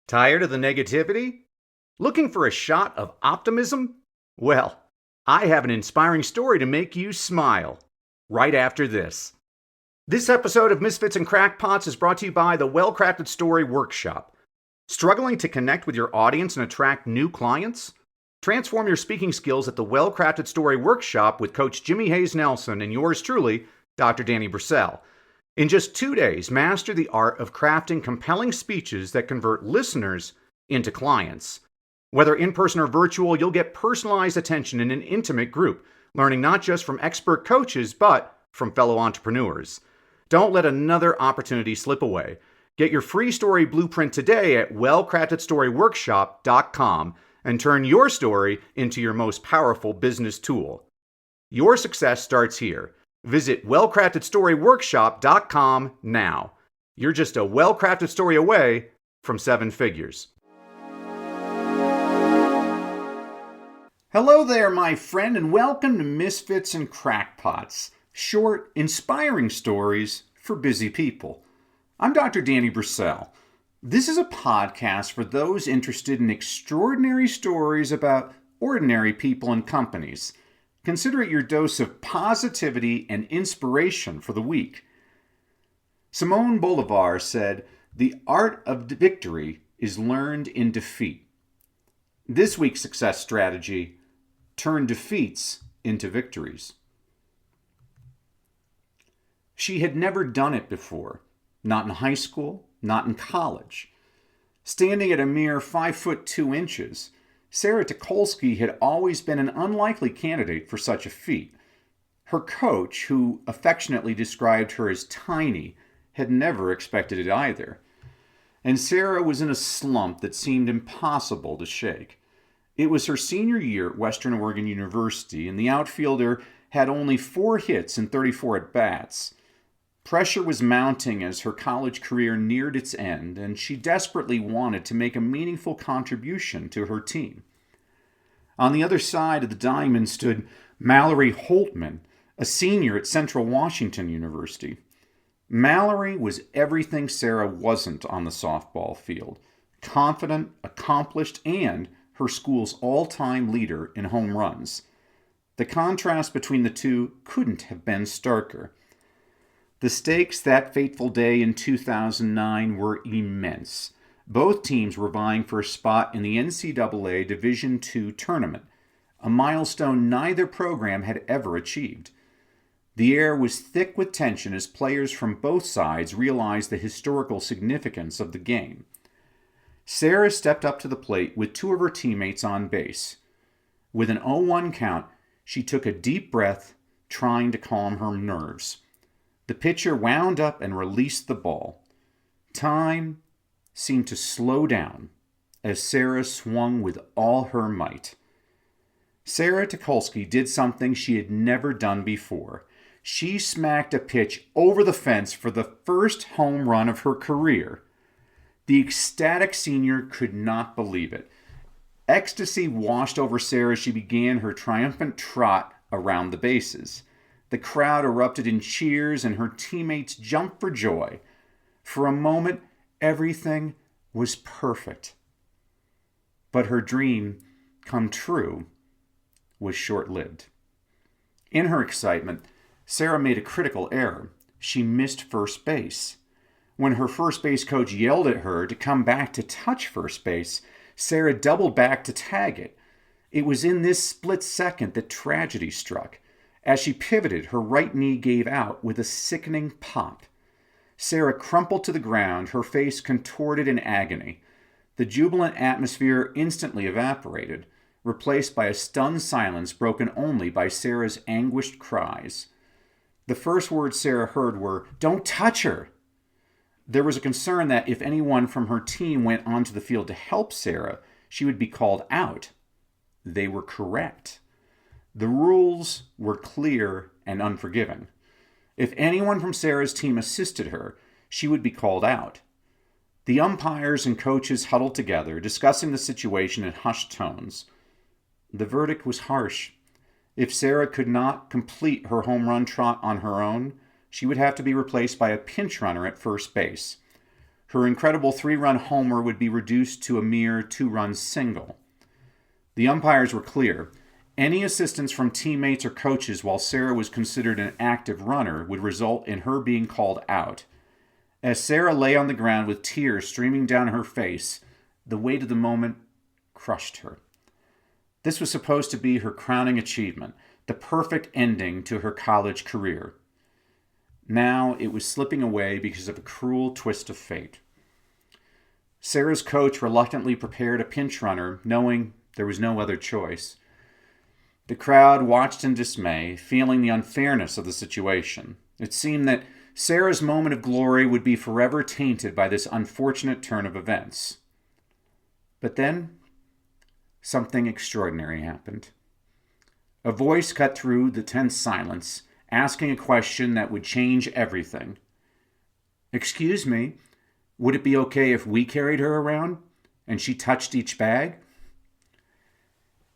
Tired of the negativity? Looking for a shot of optimism? Well, I have an inspiring story to make you smile right after this. This episode of Misfits and Crackpots is brought to you by the Well-Crafted Story Workshop. Struggling to connect with your audience and attract new clients? Transform your speaking skills at the Well-Crafted Story Workshop with Coach Jimmy Hayes Nelson and yours truly, Dr. Danny Brissell. In just 2 days, master the art of crafting compelling speeches that convert listeners into clients. Whether in-person or virtual, you'll get personalized attention in an intimate group, learning not just from expert coaches, but from fellow entrepreneurs. Don't let another opportunity slip away. Get your free story blueprint today at wellcraftedstoryworkshop.com and turn your story into your most powerful business tool. Your success starts here. Visit wellcraftedstoryworkshop.com now. You're just a well-crafted story away from 7 figures. Hello there, my friend, and welcome to Misfits and Crackpots, short, inspiring stories for busy people. I'm Dr. Danny Brissell. This is a podcast for those interested in extraordinary stories about ordinary people and companies. Consider it your dose of positivity and inspiration for the week. Simone Bolivar said, "The art of victory is learned in defeat." This week's success strategy: turn defeats into victories. She had never done it before, not in high school, not in college. Standing at a mere 5'2" Sarah Tucholsky had always been an unlikely candidate for such a feat. Her coach, who affectionately described her as tiny, had never expected it either. And Sarah was in a slump that seemed impossible to shake. It was her senior year at Western Oregon University, and the outfielder had only 4 hits and 34 at-bats. Pressure was mounting as her college career neared its end, and she desperately wanted to make a meaningful contribution to her team. On the other side of the diamond stood Mallory Holtman, a senior at Central Washington University. Mallory was everything Sarah wasn't on the softball field: confident, accomplished, and her school's all-time leader in home runs. The contrast between the two couldn't have been starker. The stakes that fateful day in 2009 were immense. Both teams were vying for a spot in the NCAA Division II tournament, a milestone neither program had ever achieved. The air was thick with tension as players from both sides realized the historical significance of the game. Sarah stepped up to the plate with 2 of her teammates on base. With an 0-1 count, she took a deep breath, trying to calm her nerves. The pitcher wound up and released the ball. Time seemed to slow down as Sarah swung with all her might. Sarah Tucholsky did something she had never done before. She smacked a pitch over the fence for the first home run of her career. The ecstatic senior could not believe it. Ecstasy washed over Sarah as she began her triumphant trot around the bases. The crowd erupted in cheers, and her teammates jumped for joy. For a moment, everything was perfect. But her dream come true was short-lived. In her excitement, Sarah made a critical error. She missed first base. When her first base coach yelled at her to come back to touch first base, Sarah doubled back to tag it. It was in this split second that tragedy struck. As she pivoted, her right knee gave out with a sickening pop. Sarah crumpled to the ground, her face contorted in agony. The jubilant atmosphere instantly evaporated, replaced by a stunned silence broken only by Sarah's anguished cries. The first words Sarah heard were, "Don't touch her!" There was a concern that if anyone from her team went onto the field to help Sarah, she would be called out. They were correct. The rules were clear and unforgiving. If anyone from Sarah's team assisted her, she would be called out. The umpires and coaches huddled together, discussing the situation in hushed tones. The verdict was harsh. If Sarah could not complete her home run trot on her own, she would have to be replaced by a pinch runner at first base. her incredible 3-run homer would be reduced to a mere 2-run single. The umpires were clear. Any assistance from teammates or coaches while Sarah was considered an active runner would result in her being called out. As Sarah lay on the ground with tears streaming down her face, the weight of the moment crushed her. This was supposed to be her crowning achievement, the perfect ending to her college career. Now it was slipping away because of a cruel twist of fate. Sarah's coach reluctantly prepared a pinch runner, knowing there was no other choice. The crowd watched in dismay, feeling the unfairness of the situation. It seemed that Sarah's moment of glory would be forever tainted by this unfortunate turn of events. But then, something extraordinary happened. A voice cut through the tense silence, asking a question that would change everything. "Excuse me, would it be okay if we carried her around and she touched each bag?"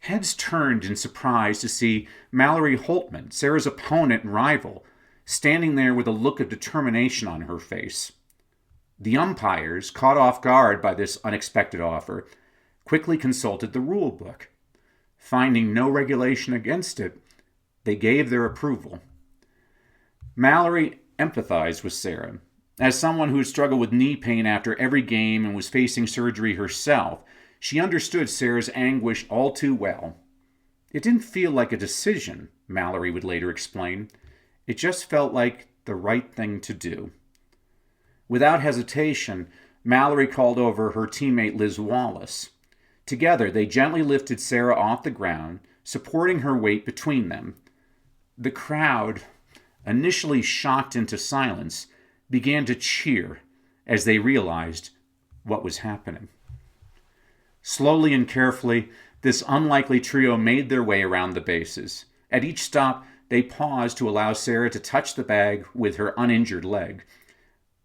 Heads turned in surprise to see Mallory Holtman, Sarah's opponent and rival, standing there with a look of determination on her face. The umpires, caught off guard by this unexpected offer, quickly consulted the rule book. Finding no regulation against it, they gave their approval. Mallory empathized with Sarah. As someone who had struggled with knee pain after every game and was facing surgery herself, she understood Sarah's anguish all too well. It didn't feel like a decision, Mallory would later explain. It just felt like the right thing to do. Without hesitation, Mallory called over her teammate Liz Wallace. Together, they gently lifted Sarah off the ground, supporting her weight between them. The crowd, initially shocked into silence, began to cheer as they realized what was happening. Slowly and carefully, this unlikely trio made their way around the bases. At each stop, they paused to allow Sarah to touch the bag with her uninjured leg.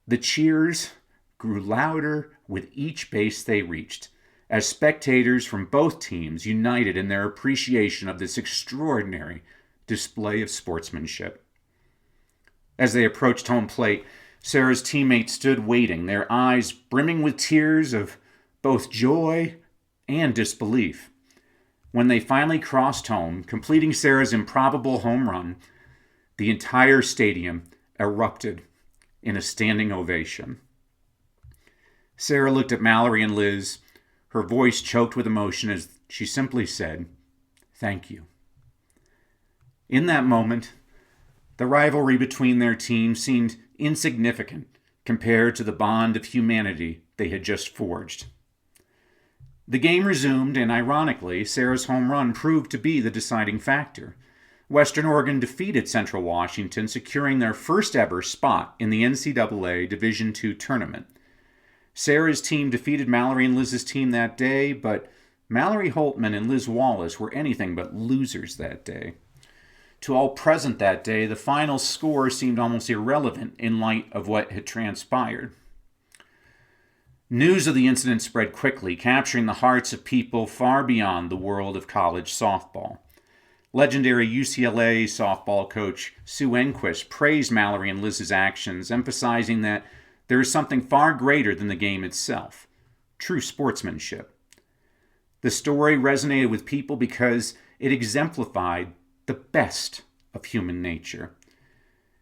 The cheers grew louder with each base they reached, as spectators from both teams united in their appreciation of this extraordinary display of sportsmanship. As they approached home plate, Sarah's teammates stood waiting, their eyes brimming with tears of both joy and disbelief. When they finally crossed home, completing Sarah's improbable home run, the entire stadium erupted in a standing ovation. Sarah looked at Mallory and Liz, her voice choked with emotion as she simply said, "Thank you." In that moment, the rivalry between their teams seemed insignificant compared to the bond of humanity they had just forged. The game resumed, and ironically, Sarah's home run proved to be the deciding factor. Western Oregon defeated Central Washington, securing their first ever spot in the NCAA Division II tournament. Sarah's team defeated Mallory and Liz's team that day, but Mallory Holtman and Liz Wallace were anything but losers that day. To all present that day, the final score seemed almost irrelevant in light of what had transpired. News of the incident spread quickly, capturing the hearts of people far beyond the world of college softball. Legendary UCLA softball coach Sue Enquist praised Mallory and Liz's actions, emphasizing that there is something far greater than the game itself, true sportsmanship. The story resonated with people because it exemplified the best of human nature.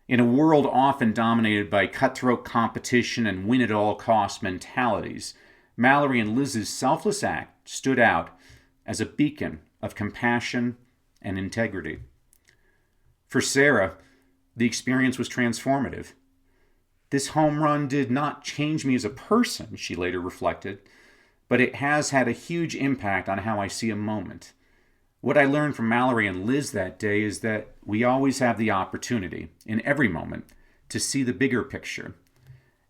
In a world often dominated by cutthroat competition and win-at-all-cost mentalities, Mallory and Liz's selfless act stood out as a beacon of compassion and integrity. For Sarah, the experience was transformative. "This home run did not change me as a person," she later reflected, "but it has had a huge impact on how I see a moment. What I learned from Mallory and Liz that day is that we always have the opportunity, in every moment, to see the bigger picture.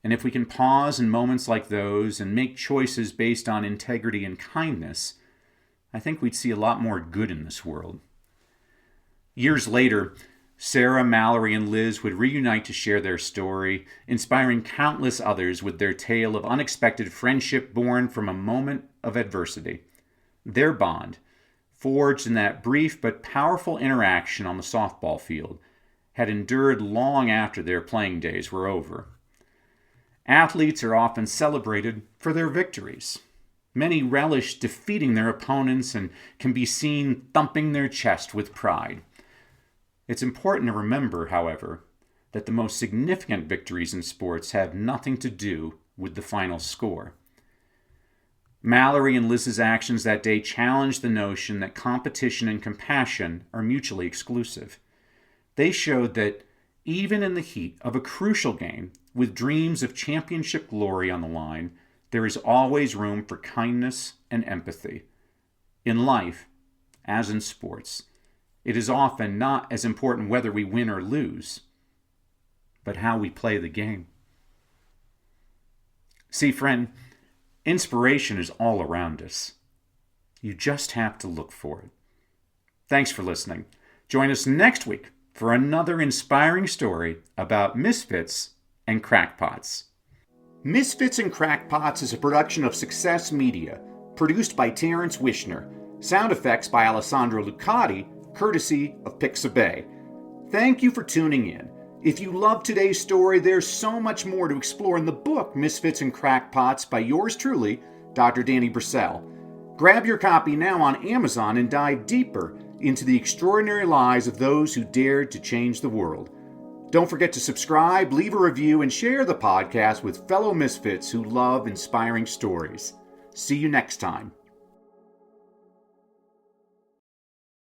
And if we can pause in moments like those and make choices based on integrity and kindness, I think we'd see a lot more good in this world." Years later, Sarah, Mallory, and Liz would reunite to share their story, inspiring countless others with their tale of unexpected friendship born from a moment of adversity. Their bond, forged in that brief but powerful interaction on the softball field, had endured long after their playing days were over. Athletes are often celebrated for their victories. Many relish defeating their opponents and can be seen thumping their chest with pride. It's important to remember, however, that the most significant victories in sports have nothing to do with the final score. Mallory and Liz's actions that day challenged the notion that competition and compassion are mutually exclusive. They showed that even in the heat of a crucial game, with dreams of championship glory on the line, there is always room for kindness and empathy. In life, as in sports, it is often not as important whether we win or lose, but how we play the game. See, friend, inspiration is all around us. You just have to look for it. Thanks for listening. Join us next week for another inspiring story about misfits and crackpots. Misfits and Crackpots is a production of Success Media, produced by Terrence Wishner. Sound effects by Alessandro Lucati, courtesy of Pixabay. Thank you for tuning in. If you love today's story, there's so much more to explore in the book Misfits and Crackpots by yours truly, Dr. Danny Brissell. Grab your copy now on Amazon and dive deeper into the extraordinary lives of those who dared to change the world. Don't forget to subscribe, leave a review, and share the podcast with fellow misfits who love inspiring stories. See you next time.